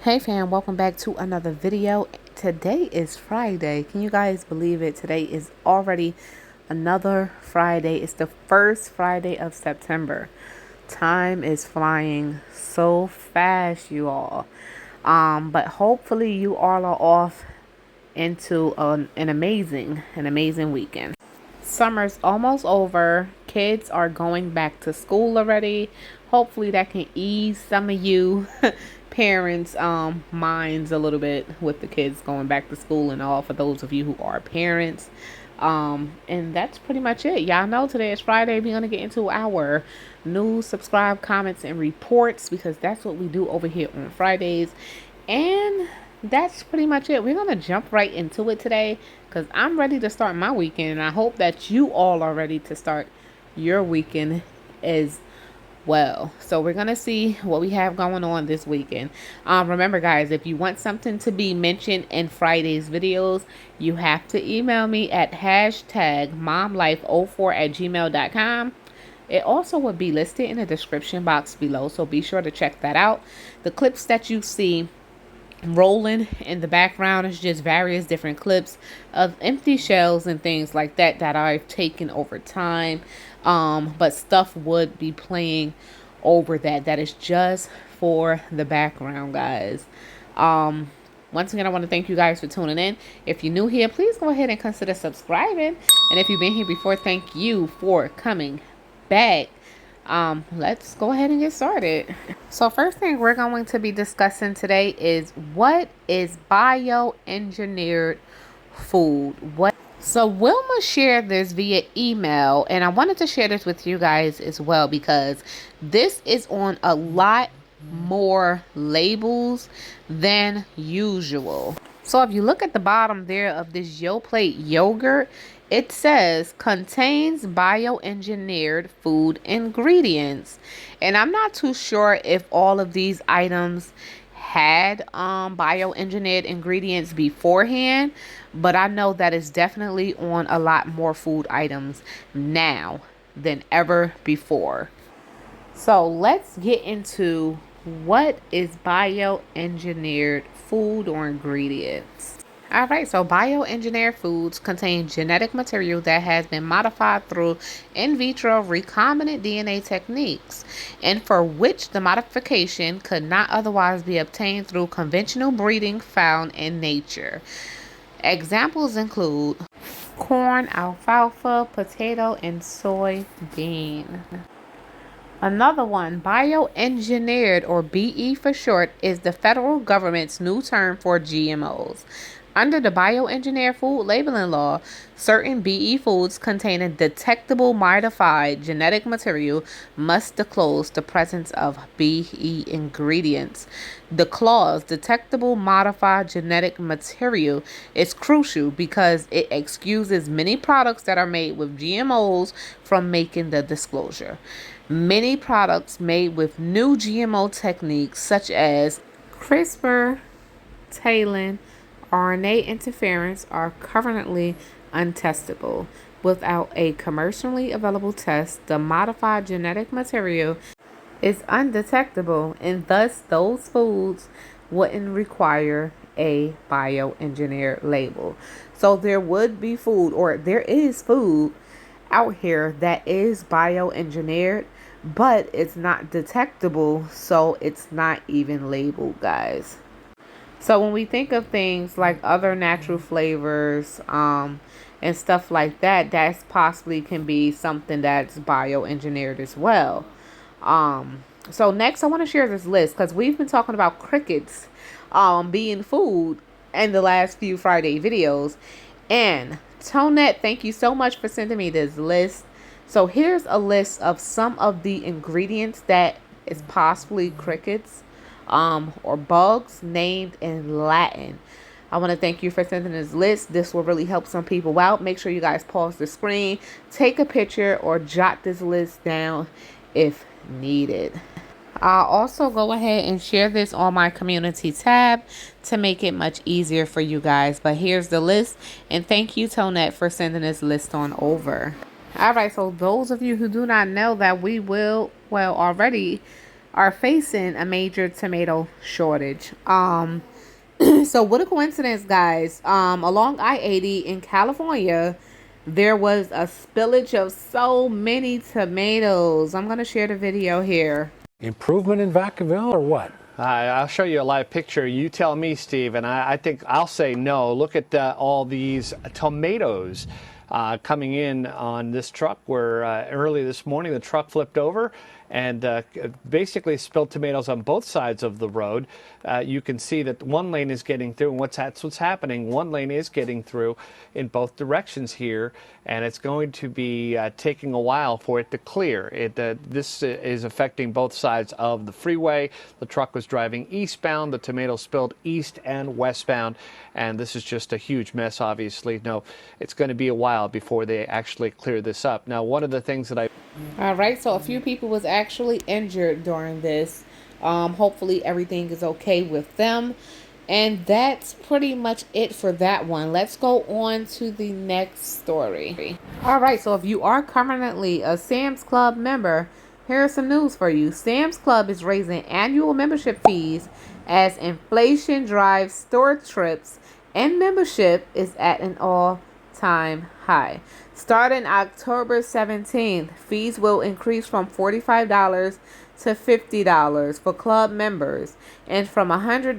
Hey fam, welcome back to another video. Today is Friday. Can you guys believe it? Today is already another Friday. It's the first Friday of September. Time is flying so fast, you all. But hopefully you all are off into an amazing weekend. Summer's almost over. Kids are going back to school already. Hopefully that can ease some of you parents minds a little bit with the kids going back to school and all, for those of you who are parents. And that's pretty much it. Y'all know today is Friday. We're gonna get into our news, subscribe, comments, and reports, because that's what we do over here on Fridays. And that's pretty much it. We're gonna jump right into it today because I'm ready to start my weekend, and I hope that you all are ready to start your weekend as well. So we're gonna see what we have going on this weekend. Remember guys, if you want something to be mentioned in Friday's videos, you have to email me at #momlife04@gmail.com. It also will be listed in the description box below, so be sure to check that out. The clips that you see rolling in the background is just various different clips of empty shells and things like that that I've taken over time. But stuff would be playing over that is just for the background, guys. Once again, I want to thank you guys for tuning in. If you're new here, please go ahead and consider subscribing, and if you've been here before, thank you for coming back. Let's go ahead and get started. So first thing we're going to be discussing today is, what is bioengineered food? So Wilma shared this via email, and I wanted to share this with you guys as well because this is on a lot more labels than usual. So if you look at the bottom there of this Yoplait yogurt, it says contains bioengineered food ingredients. And I'm not too sure if all of these items had bioengineered ingredients beforehand, but I know that it's definitely on a lot more food items now than ever before. So let's get into what is bioengineered food or ingredients. Alright, so bioengineered foods contain genetic material that has been modified through in vitro recombinant DNA techniques, and for which the modification could not otherwise be obtained through conventional breeding found in nature. Examples include corn, alfalfa, potato, and soybean. Another one, bioengineered, or BE for short, is the federal government's new term for GMOs. Under the bioengineered food labeling law, certain BE foods containing detectable modified genetic material must disclose the presence of BE ingredients. The clause, detectable modified genetic material, is crucial because it excuses many products that are made with GMOs from making the disclosure. Many products made with new GMO techniques, such as CRISPR, TALEN, RNA interference, are currently untestable. Without a commercially available test, the modified genetic material is undetectable, and thus those foods wouldn't require a bioengineered label. So there would be food, or there is food out here that is bioengineered, but it's not detectable, so it's not even labeled, guys. So when we think of things like other natural flavors and stuff like that, that's possibly can be something that's bioengineered as well. So next I want to share this list because we've been talking about crickets being food in the last few Friday videos. And Tonette, thank you so much for sending me this list. So here's a list of some of the ingredients that is possibly crickets or bugs named in Latin. I want to thank you for sending this list. This will really help some people out. Make sure you guys pause the screen, take a picture, or jot this list down if needed. I'll also go ahead and share this on my community tab to make it much easier for you guys. But here's the list, and thank you, Tonette, for sending this list on over. All right, so those of you who do not know that we will, well, already are facing a major tomato shortage. So what a coincidence, guys. Along I-80 in California, there was a spillage of so many tomatoes. I'm gonna share the video here. Improvement in Vacaville or what? I'll show you a live picture. You tell me, Steve, and I think I'll say no. Look at all these tomatoes coming in on this truck where early this morning the truck flipped over and basically spilled tomatoes on both sides of the road. You can see that one lane is getting through, and that's what's happening. One lane is getting through in both directions here, and it's going to be taking a while for it to clear. This is affecting both sides of the freeway. The truck was driving eastbound. The tomatoes spilled east and westbound, and this is just a huge mess, obviously. No, it's going to be a while before they actually clear this up. Now, one of the things that All right, so a few people was actually injured during this. Hopefully everything is okay with them. And that's pretty much it for that one. Let's go on to the next story. All right, so if you are currently a Sam's Club member, here's some news for you. Sam's Club is raising annual membership fees as inflation drives store trips, and membership is at an all-time high. Starting October 17th, fees will increase from $45 to $50 for club members and from $100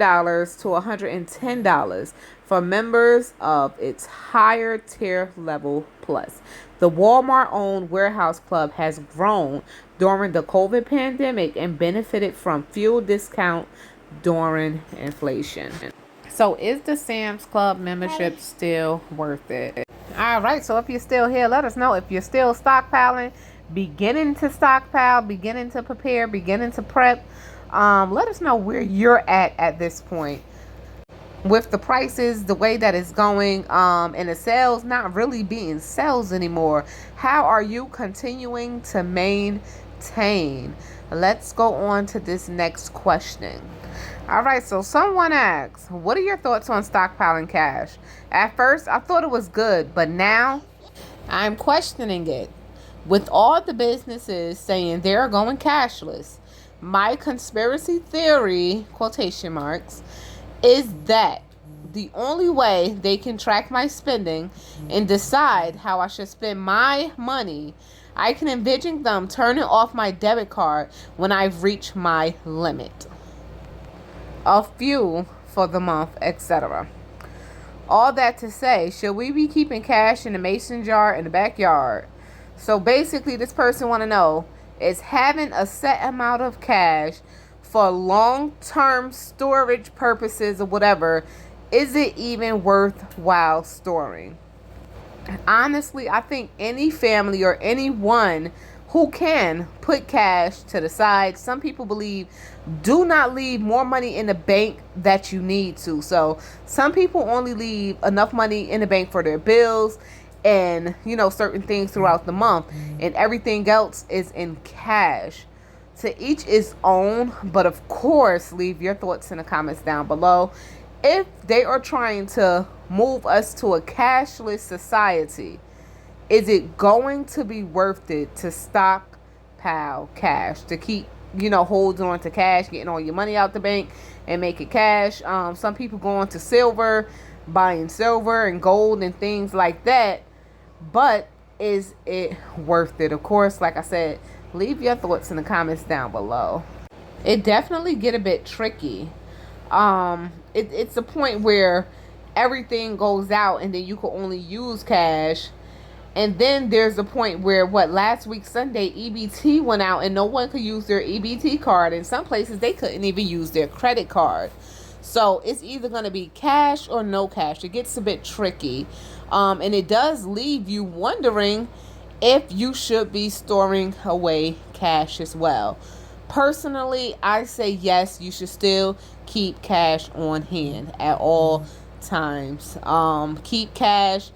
to $110 for members of its higher tier level plus. The Walmart-owned Warehouse Club has grown during the COVID pandemic and benefited from fuel discount during inflation. So is the Sam's Club membership still worth it? All right, so if you're still here, let us know if you're still stockpiling, beginning to stockpile, beginning to prepare, beginning to prep. Let us know where you're at this point. With the prices, the way that it's going, and the sales not really being sales anymore, how are you continuing to maintain? Let's go on to this next question. All right, so someone asks, what are your thoughts on stockpiling cash? At first, I thought it was good, but now I'm questioning it. With all the businesses saying they're going cashless, my conspiracy theory, quotation marks, is that the only way they can track my spending and decide how I should spend my money, I can envision them turning off my debit card when I've reached my limit of fuel for the month, etc. All that to say, should we be keeping cash in the mason jar in the backyard? So basically, this person want to know, is having a set amount of cash for long-term storage purposes or whatever, is it even worthwhile storing? Honestly, I think any family or anyone who can put cash to the side, some people believe, do not leave more money in the bank that you need to. So some people only leave enough money in the bank for their bills and, certain things throughout the month, and everything else is in cash. To each his own, but of course, leave your thoughts in the comments down below. If they are trying to move us to a cashless society, is it going to be worth it to stockpile cash, to keep, holding on to cash, getting all your money out the bank and make it cash? Some people go on to silver, buying silver and gold and things like that. But is it worth it? Of course, like I said, leave your thoughts in the comments down below. It definitely get a bit tricky. It's a point where everything goes out and then you can only use cash. And then there's a point where, last week Sunday, EBT went out and no one could use their EBT card. In some places, they couldn't even use their credit card. So it's either going to be cash or no cash. It gets a bit tricky. And it does leave you wondering if you should be storing away cash as well. Personally, I say yes, you should still keep cash on hand at all times. Keep cash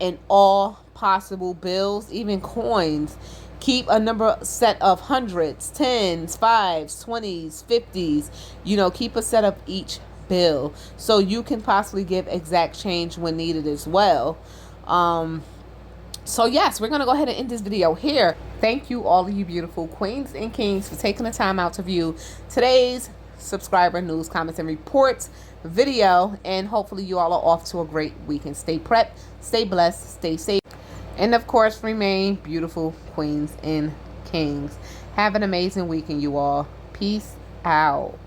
in all possible bills, even coins. Keep a set of hundreds, tens, fives, 20s, 50s. Keep a set of each bill so you can possibly give exact change when needed as well. So yes, we're going to go ahead and end this video here. Thank you, all of you beautiful queens and kings, for taking the time out to view today's subscriber news, comments, and reports video. And hopefully you all are off to a great weekend. Stay prepped, stay blessed, stay safe, and of course, remain beautiful queens and kings. Have an amazing weekend, you all. Peace out.